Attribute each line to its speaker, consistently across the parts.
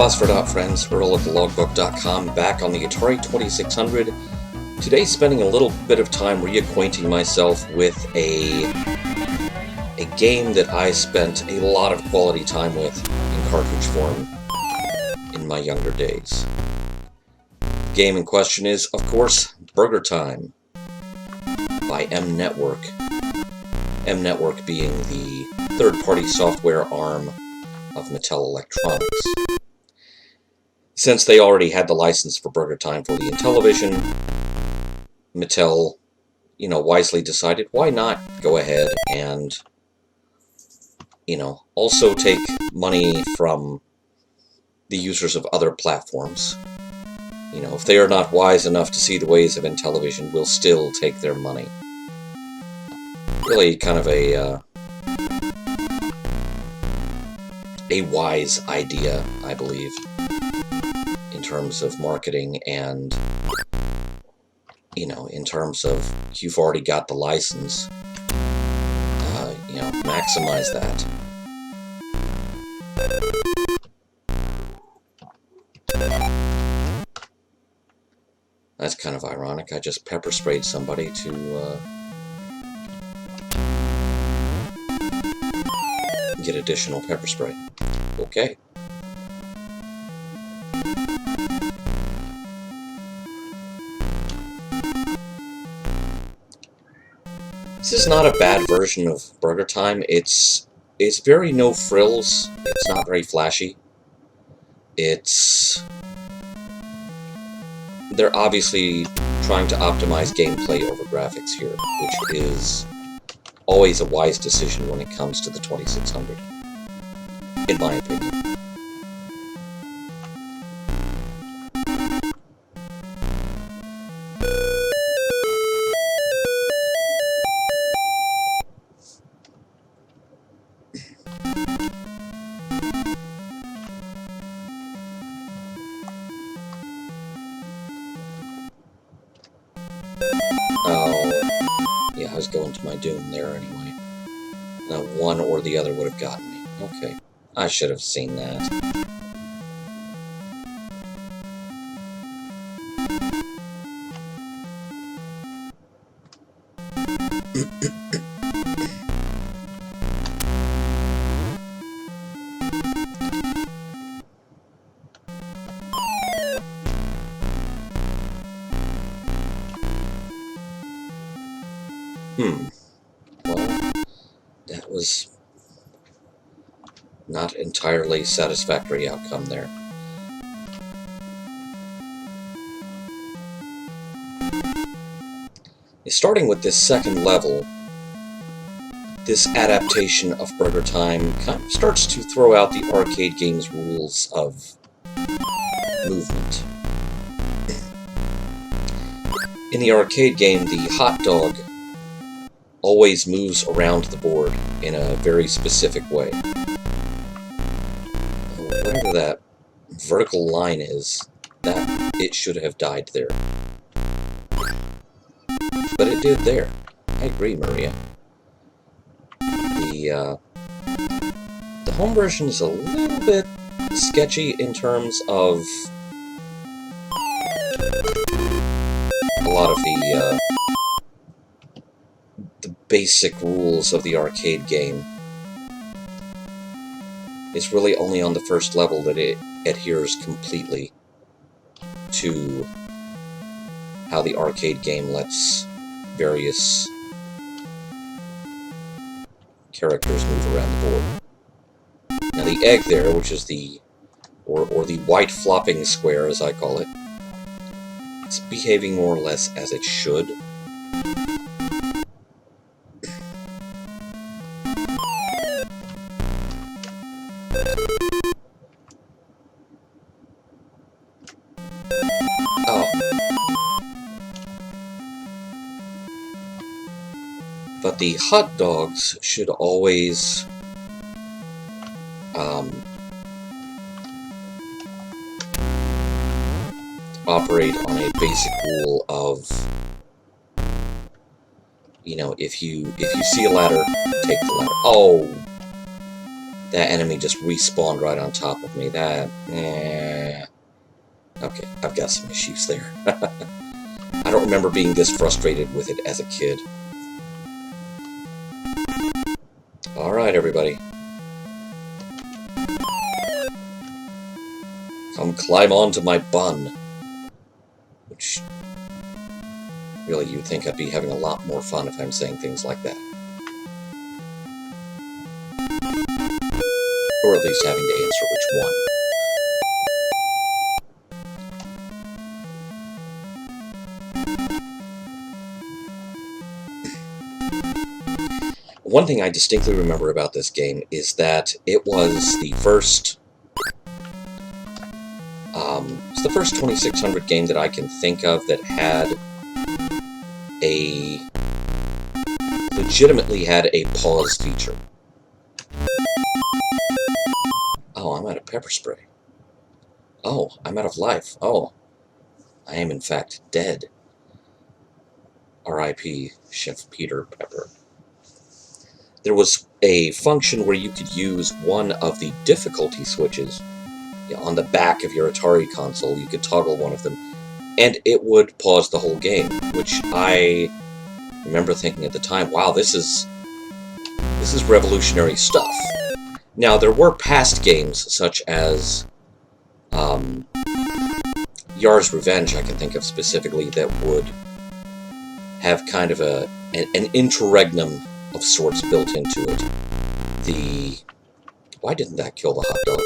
Speaker 1: Phosphor Dot friends, Earl at thelogbook.com, back on the Atari 2600. Today spending a little bit of time reacquainting myself with a game that I spent a lot of quality time with in cartridge form in my younger days. The game in question is, of course, BurgerTime by M Network. M Network being the third-party software arm of Mattel Electronics. Since they already had the license for BurgerTime for the Intellivision, Mattel, wisely decided, why not go ahead and, also take money from the users of other platforms. If they are not wise enough to see the ways of Intellivision, we'll still take their money. Really kind of a wise idea, I believe, in terms of marketing and, in terms of you've already got the license, maximize that. That's kind of ironic. I just pepper sprayed somebody to get additional pepper spray. Okay. This is not a bad version of BurgerTime. It's very no frills. It's not very flashy. They're obviously trying to optimize gameplay over graphics here, which is always a wise decision when it comes to the 2600, in my opinion. Oh, yeah, I was going to my doom there anyway. Now, one or the other would have gotten me. Okay, I should have seen that. Well, that was not entirely satisfactory outcome there. Starting with this second level, this adaptation of BurgerTime kind of starts to throw out the arcade game's rules of movement. In the arcade game, the hot dog always moves around the board in a very specific way. Whatever that vertical line is, that it should have died there. But it did there. I agree, Maria. The home version is a little bit sketchy in terms of a lot of the basic rules of the arcade game. It's really only on the first level that it adheres completely to how the arcade game lets various characters move around the board. Now the egg there, which is the or the white flopping square as I call it, it's behaving more or less as it should. But the hot dogs should always operate on a basic rule of, if you see a ladder, take the ladder. Oh, That enemy just respawned right on top of me. That... Okay, I've got some issues there. I don't remember being this frustrated with it as a kid. Alright, everybody. Come climb onto my bun. Which... really, you'd think I'd be having a lot more fun if I'm saying things like that. Or at least having to answer which one. One thing I distinctly remember about this game is that it was the first... it's the first 2600 game that I can think of that had a... legitimately had a pause feature. Oh, I'm out of pepper spray. Oh, I'm out of life. Oh, I am in fact dead. R.I.P. Chef Peter Pepper. There was a function where you could use one of the difficulty switches on the back of your Atari console. You could toggle one of them, and it would pause the whole game, which I remember thinking at the time, wow, this is revolutionary stuff. Now, there were past games, such as Yar's Revenge, I can think of specifically, that would have kind of an interregnum of sorts built into it. Why didn't that kill the hot dog?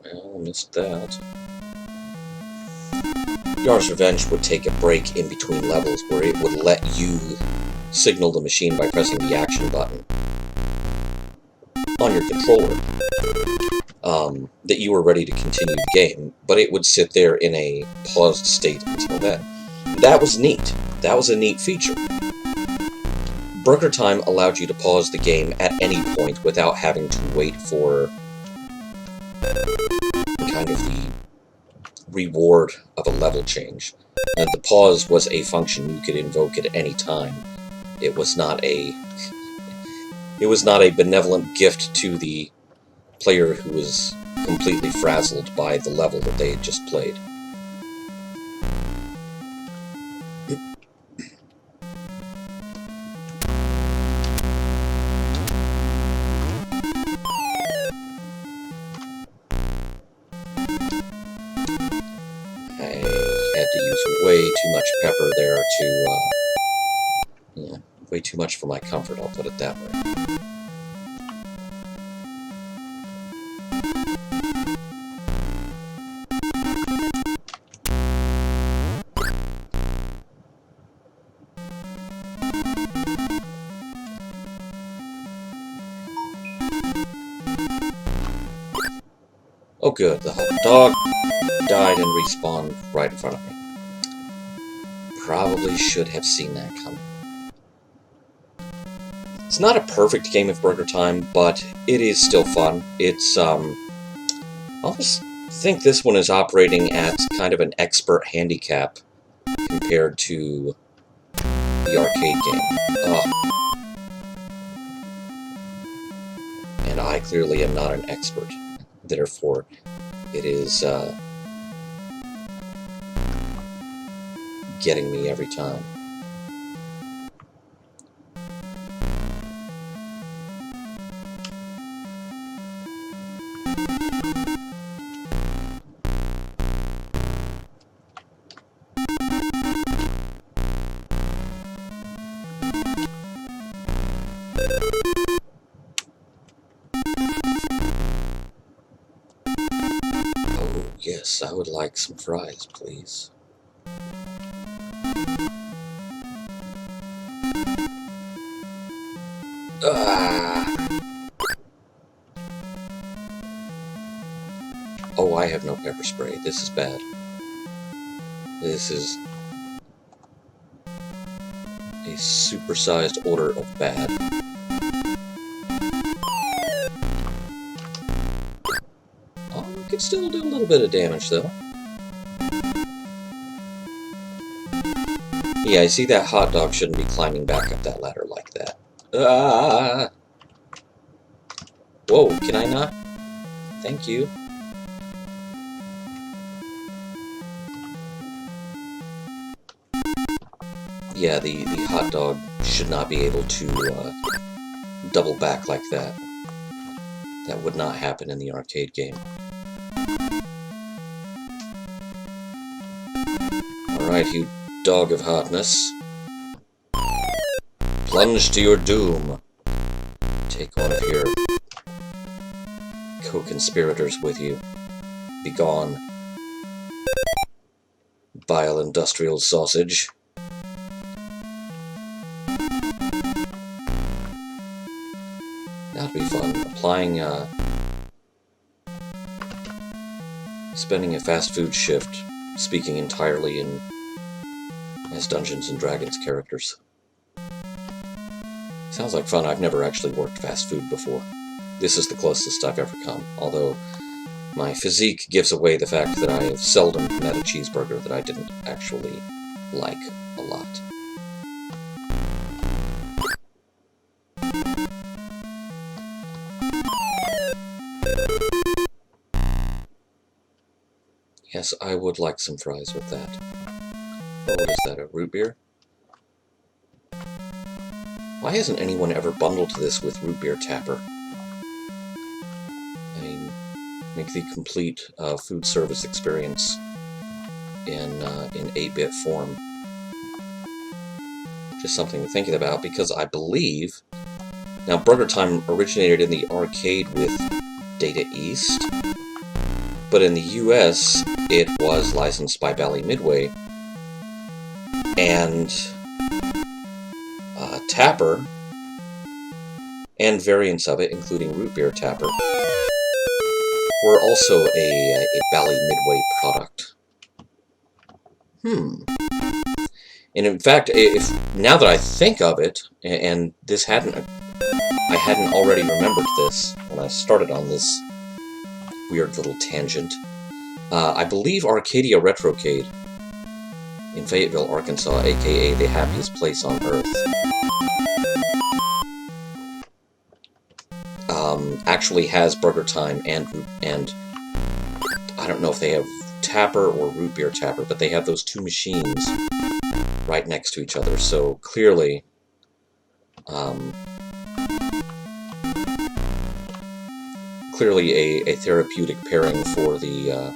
Speaker 1: Well, missed that. Yar's Revenge would take a break in between levels where it would let you signal the machine by pressing the action button on your controller that you were ready to continue the game, but it would sit there in a paused state until then. That was neat. That was a neat feature. BurgerTime allowed you to pause the game at any point without having to wait for kind of the reward of a level change. And the pause was a function you could invoke at any time. It was not a benevolent gift to the player who was completely frazzled by the level that they had just played. Way too much pepper there to, yeah, way too much for my comfort, I'll put it that way. Oh good, the hot dog died and respawned right in front of me. Probably should have seen that coming. It's not a perfect game of BurgerTime, but it is still fun. It's, I almost think this one is operating at kind of an expert handicap compared to the arcade game. And I clearly am not an expert. Therefore, it is, getting me every time. Oh, yes, I would like some fries, please. Oh, I have no pepper spray. This is bad. This is a supersized order of bad. could still do a little bit of damage, though. Yeah, I see that hot dog shouldn't be climbing back up that ladder like that. Ah! Whoa, can I not? Thank you. Yeah, the hot dog should not be able to double back like that. That would not happen in the arcade game. Alright, you dog of hotness. Plunge to your doom. Take one of your co-conspirators with you. Be gone. Vile industrial sausage. That'd be fun. Applying, spending a fast food shift, speaking entirely as Dungeons & Dragons characters. Sounds like fun. I've never actually worked fast food before. This is the closest I've ever come, although my physique gives away the fact that I have seldom met a cheeseburger that I didn't actually like a lot. Yes, I would like some fries with that. Oh, what is that, a root beer? Why hasn't anyone ever bundled this with root beer tapper? I mean, make the complete food service experience in 8-bit form. Just something to think about, because I believe... Now, BurgerTime originated in the arcade with Data East, but in the US, it was licensed by Bally Midway, and Tapper, and variants of it, including Root Beer Tapper, were also a Bally Midway product. And in fact, now that I think of it, and I hadn't already remembered this when I started on this weird little tangent, I believe Arcadia Retrocade in Fayetteville, Arkansas, aka the happiest place on Earth, actually has BurgerTime and I don't know if they have Tapper or Root Beer Tapper, but they have those two machines right next to each other, so clearly a therapeutic pairing for the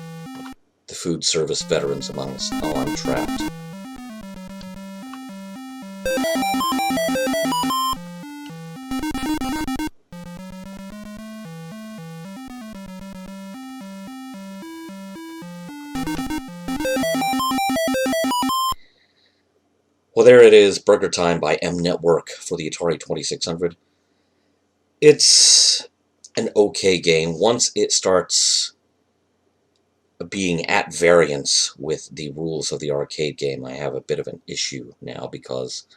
Speaker 1: food service veterans among us. Oh, I'm trapped. Well, there it is, BurgerTime by M Network for the Atari 2600. It's an okay game. Once it starts being at variance with the rules of the arcade game, I have a bit of an issue now, because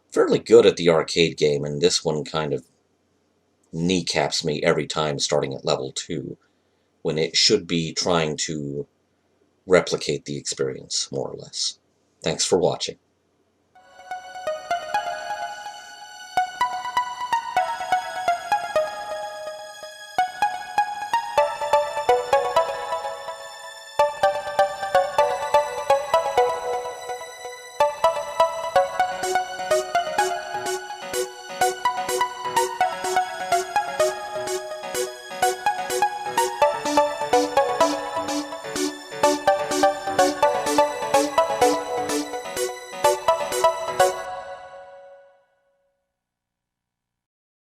Speaker 1: I'm fairly good at the arcade game, and this one kind of kneecaps me every time starting at level 2, when it should be trying to replicate the experience, more or less. Thanks for watching.